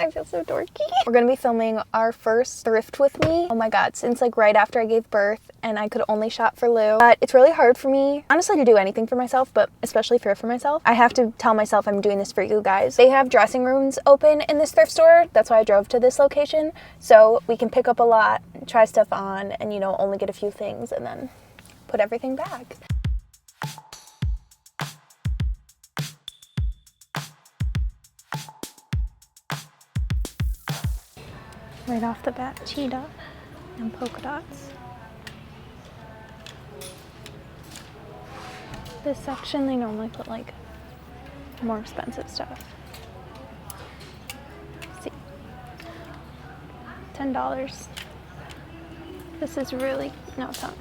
I feel so dorky. We're gonna be filming our first thrift with me. Oh my god, since like right after I gave birth and I could only shop for Lou. But it's really hard for me, honestly, to do anything for myself, but especially thrift for myself. I have to tell myself I'm doing this for you guys. They have dressing rooms open in this thrift store. That's why I drove to this location. So we can pick up a lot, try stuff on, and you know, only get a few things and then put everything back. Right off the bat, cheetah and polka dots. This section, they normally put like more expensive stuff. Let's see, $10. This is really, no, it's not.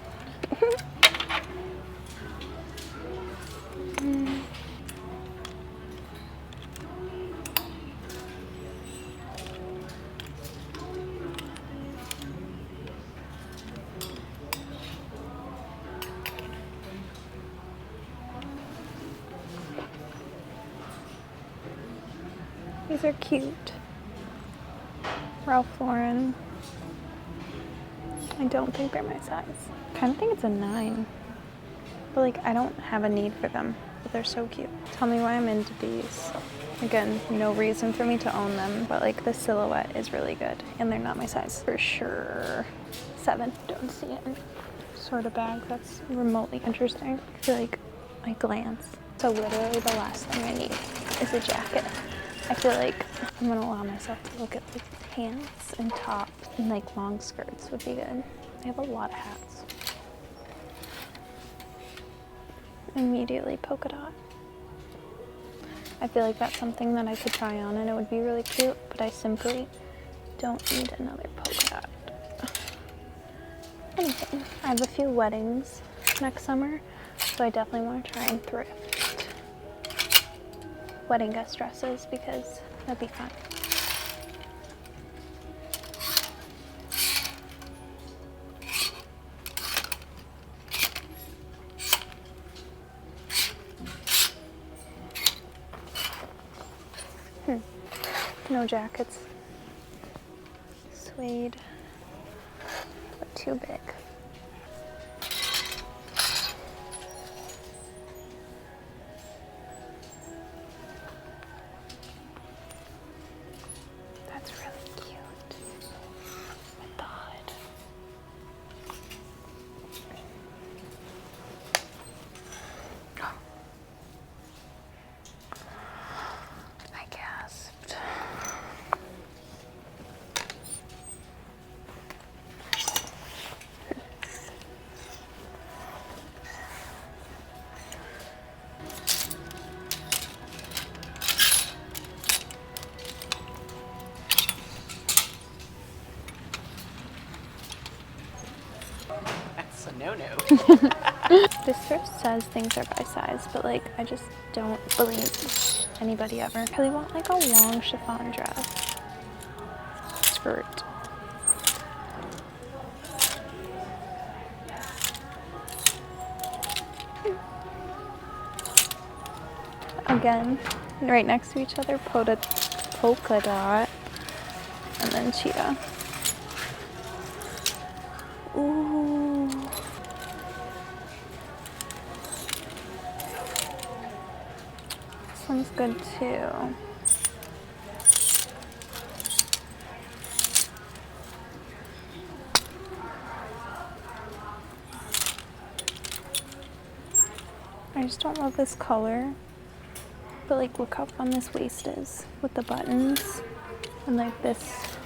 These are cute. Ralph Lauren. I don't think they're my size. I kind of think it's a 9. But like, I don't have a need for them, but they're so cute. Tell me why I'm into these. Again, no reason for me to own them, but like the silhouette is really good and they're not my size. For sure. 7, don't see it. Sort of bag that's remotely interesting. I feel like I glance. So literally the last thing I need is a jacket. I feel like I'm gonna allow myself to look at like pants and top and like long skirts would be good. I have a lot of hats. Immediately polka dot. I feel like that's something that I could try on and it would be really cute, but I simply don't need another polka dot. Anything. I have a few weddings next summer, so I definitely want to try and thrift wedding guest dresses because that'd be fun. No jackets. Suede, but too big. No. This thrift says things are by size, but like I just don't believe anybody ever. I really want like a long chiffon dress. Skirt. Again, right next to each other, polka dot, and then cheetah. Ooh. This one's good too. I just don't love this color. But like, look how fun this waist is with the buttons and like this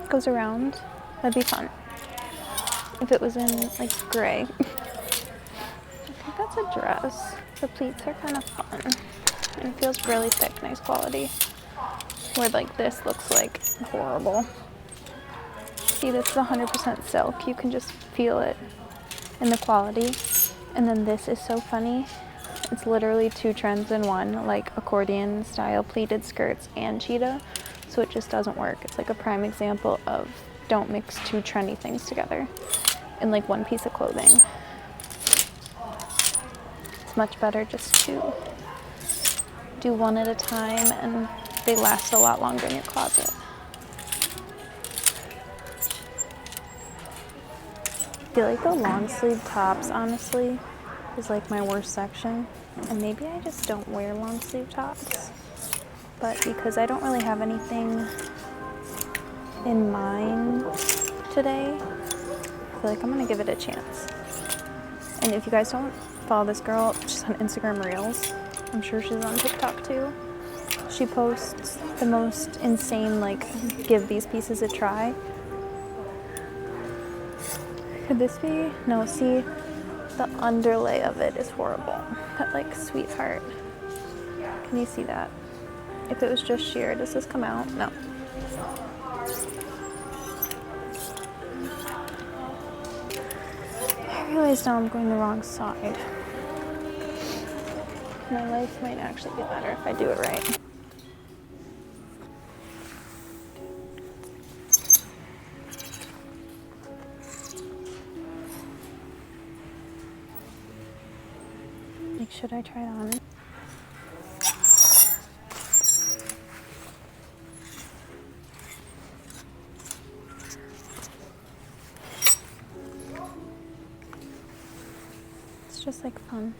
goes around. That'd be fun if it was in like gray. I think that's a dress. The pleats are kind of fun and it feels really thick, nice quality. Where like this looks like horrible. See, this is 100% silk. You can just feel it in the quality. And then this is so funny. It's literally 2 trends in one, like accordion style pleated skirts and cheetah. So it just doesn't work. It's like a prime example of don't mix 2 trendy things together in like one piece of clothing. It's much better just to do one at a time and they last a lot longer in your closet. I feel like the long sleeve tops, honestly, is like my worst section. And maybe I just don't wear long sleeve tops. But because I don't really have anything in mind today, I feel like I'm gonna give it a chance. And if you guys don't follow this girl, she's on Instagram Reels. I'm sure she's on TikTok too. She posts the most insane, like, give these pieces a try. Could this be? No, see, the underlay of it is horrible. That, like, sweetheart. Can you see that? If it was just sheer, does this come out? No. I realize now I'm going the wrong side. My life might actually be better if I do it right. Like, should I try it on? It's just like fun.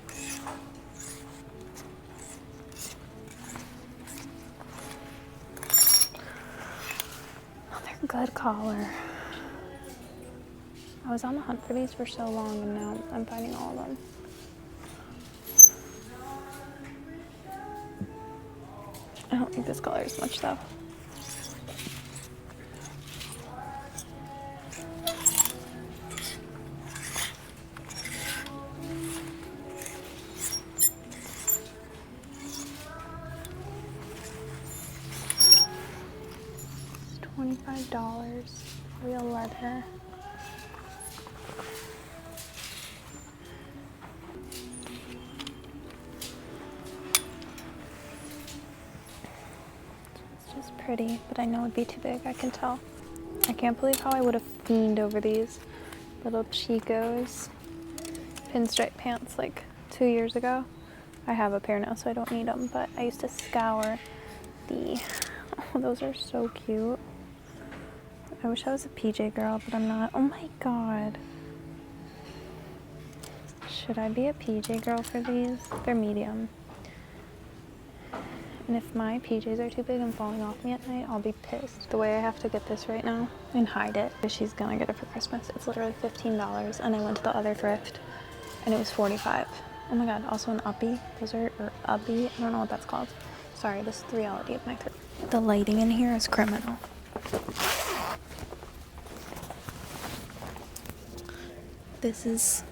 Another good collar. I was on the hunt for these for so long and now I'm finding all of them. I don't think this color is much though. It's $25, real leather. Pretty, but I know it'd be too big, I can tell. I can't believe how I would have fiended over these little Chicos pinstripe pants like 2 years ago. I have a pair now, so I don't need them, but I used to scour the, oh, those are so cute. I wish I was a PJ girl, but I'm not. Oh my God. Should I be a PJ girl for these? They're medium. And if my PJs are too big and falling off me at night, I'll be pissed. The way I have to get this right now and hide it, she's gonna get it for Christmas. It's literally $15, and I went to the other thrift and it was $45. Oh my God, also an uppy. Those are, or uppy, I don't know what that's called. Sorry, this is the reality of my thrift. The lighting in here is criminal. This is,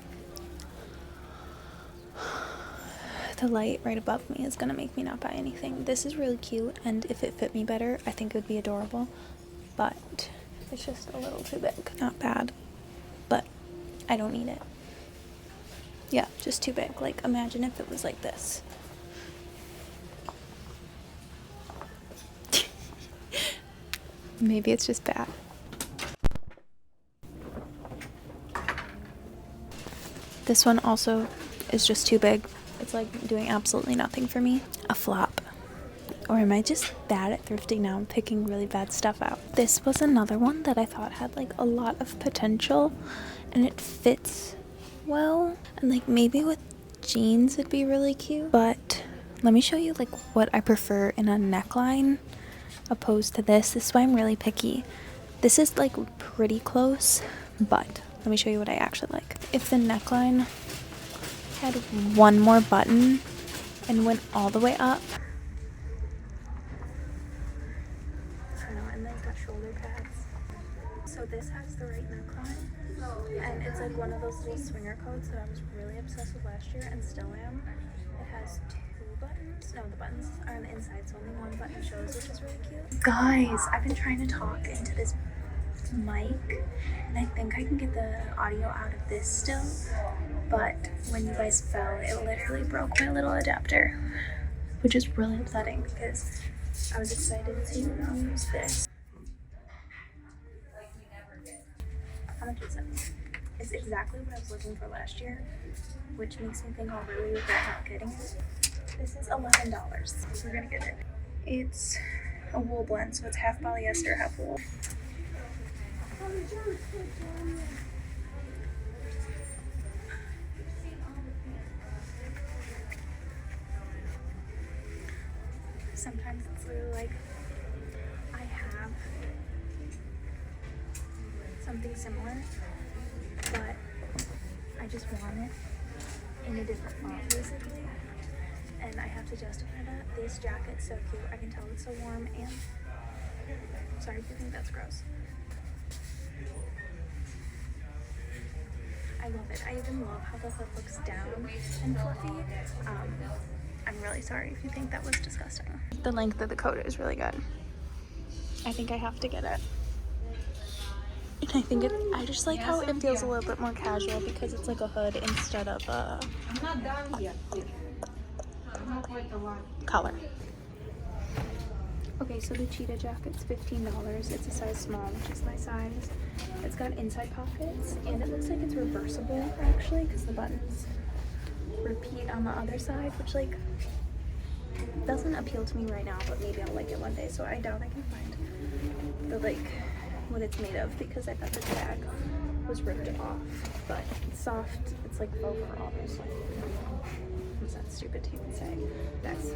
the light right above me is gonna make me not buy anything. This is really cute, and if it fit me better, I think it would be adorable, but it's just a little too big. Not bad, but I don't need it. Yeah, just too big. Like, imagine if it was like this. Maybe it's just bad. This one also is just too big. It's like doing absolutely nothing for me. A flop. Or am I just bad at thrifting now? I'm picking really bad stuff out. This was another one that I thought had like a lot of potential, and it fits well. And like maybe with jeans it'd be really cute. But let me show you like what I prefer in a neckline opposed to this. This is why I'm really picky. This is like pretty close, but let me show you what I actually like. If the neckline had one more button and went all the way up. I don't know, and then it's got shoulder pads. So this has the right neckline, and it's like one of those little swinger coats that I was really obsessed with last year and still am. It has 2 buttons. No, the buttons are on the inside, so only one button shows, which is really cute. Guys, I've been trying to talk into this mic, and I think I can get the audio out of this still, but when you guys fell, it literally broke my little adapter, which is really upsetting because I was excited to use this. How much is it? It's exactly what I was looking for last year, which makes me think I'll really regret not getting it. This is $11. We're gonna get it. It's a wool blend, so it's half polyester, half wool. Sometimes it's literally like I have something similar, but I just want it in a different font basically, and I have to justify that. This jacket's so cute. I can tell it's so warm, and sorry if you think that's gross. I love it. I even love how the hood looks down and fluffy. I'm really sorry if you think that was disgusting. The length of the coat is really good. I think I have to get it. And I think I just like how it feels a little bit more casual because it's like a hood instead of a collar. Okay, so the cheetah jacket's $15. It's a size small, which is my size. It's got inside pockets, and it looks like it's reversible actually, because the buttons repeat on the other side, which like doesn't appeal to me right now, but maybe I'll like it one day. So I doubt I can find the like what it's made of, because I thought the tag was ripped off, but it's soft. It's like faux fur, obviously. Is that stupid to even say? Guys,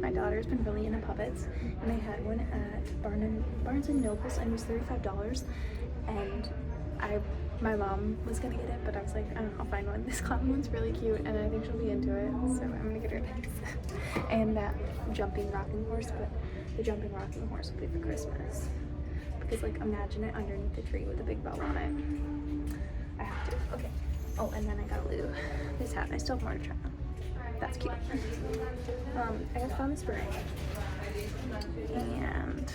my daughter's been really into puppets, and they had one at Barnes and Nobles, and it was $35. And my mom was gonna get it, but I was like, I'll find one. This clown one's really cute, and I think she'll be into it, so I'm gonna get her this. And that jumping rocking horse, but the jumping rocking horse will be for Christmas, because like imagine it underneath the tree with a big bow on it. I have to. Okay. Oh, and then I got Lou this hat. I still have more to try on. That's cute. I just found this beret, and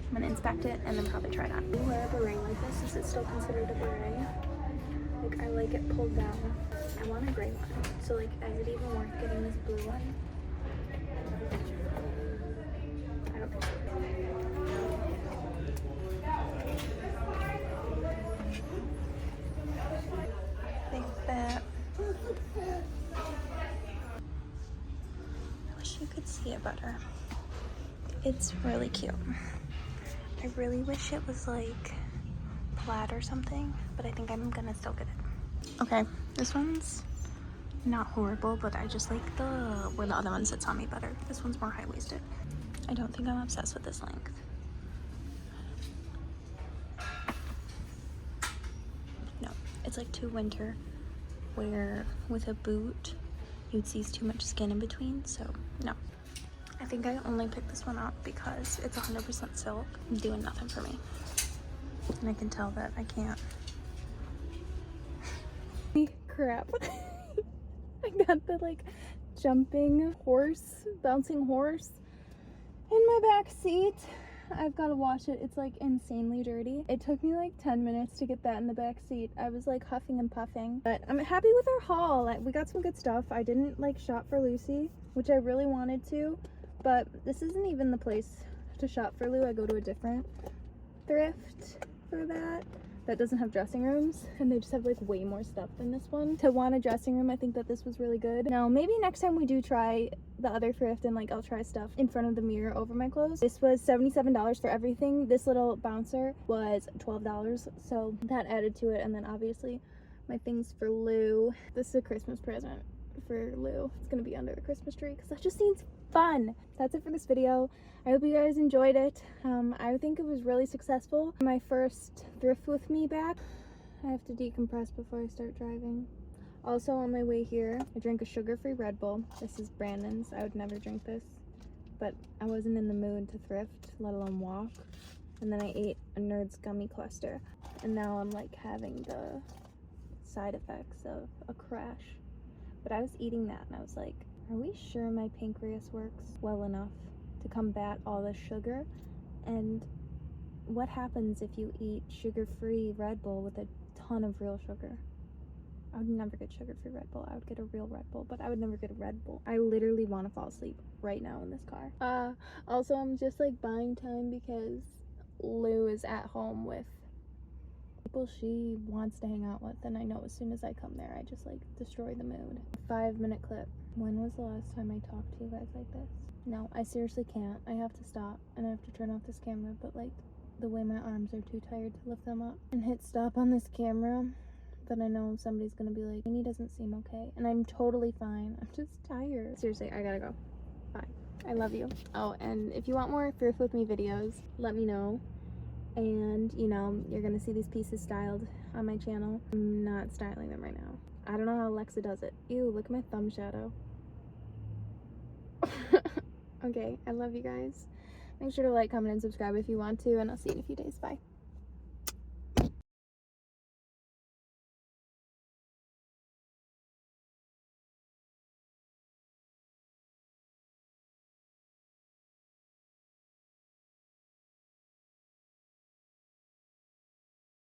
I'm gonna inspect it and then probably try it on. Do you wear a beret like this? Is it still considered a beret? Like, I like it pulled down. I want a gray one. So like, is it even worth getting this blue one? I don't think so. I think that I wish you could see it better. It's really cute. I really wish it was like plaid or something, but I think I'm gonna still get it. Okay, this one's not horrible, but I just like where the other one sits on me better. This one's more high-waisted. I don't think I'm obsessed with this length. No, it's like too winter, where with a boot you'd see too much skin in between, so no. I think I only picked this one up because it's 100% silk, doing nothing for me. And I can tell that I can't. Crap. I got the like jumping horse, bouncing horse in my back seat. I've got to wash it. It's like insanely dirty. It took me like 10 minutes to get that in the back seat. I was like huffing and puffing, but I'm happy with our haul. We got some good stuff. I didn't like shop for Lucy, which I really wanted to, but this isn't even the place to shop for Lou. I go to a different thrift for that doesn't have dressing rooms, and they just have like way more stuff than this one. To want a dressing room, I think that this was really good. Now maybe next time we do try the other thrift, and like I'll try stuff in front of the mirror over my clothes. This was $77 for everything. This little bouncer was $12, so that added to it. And then obviously my things for Lou. This is a Christmas present for Lou. It's gonna be under the Christmas tree because that just seems fun. That's it for this video. I hope you guys enjoyed it. I think it was really successful. My first thrift with me back. I have to decompress before I start driving. Also on my way here, I drank a sugar-free Red Bull. This is Brandon's. I would never drink this, but I wasn't in the mood to thrift, let alone walk. And then I ate a Nerds gummy cluster, and now I'm like having the side effects of a crash. But I was eating that and I was like, are we sure my pancreas works well enough to combat all the sugar? And what happens if you eat sugar-free Red Bull with a ton of real sugar? I would never get sugar-free Red Bull. I would get a real Red Bull, but I would never get a Red Bull. I literally want to fall asleep right now in this car. Also, I'm just like buying time because Lou is at home with people she wants to hang out with, and I know as soon as I come there, I just like destroy the mood. 5-minute clip. When was the last time I talked to you guys like this? No, I seriously can't. I have to stop and I have to turn off this camera, but like the way my arms are too tired to lift them up and hit stop on this camera, that I know somebody's gonna be like, Amy doesn't seem okay. And I'm totally fine. I'm just tired. Seriously, I gotta go. Bye. I love you. Oh, and if you want more thrift with me videos, let me know. And, you know, you're gonna see these pieces styled on my channel. I'm not styling them right now. I don't know how Alexa does it. Ew, look at my thumb shadow. Okay, I love you guys. Make sure to like, comment, and subscribe if you want to, and I'll see you in a few days. Bye.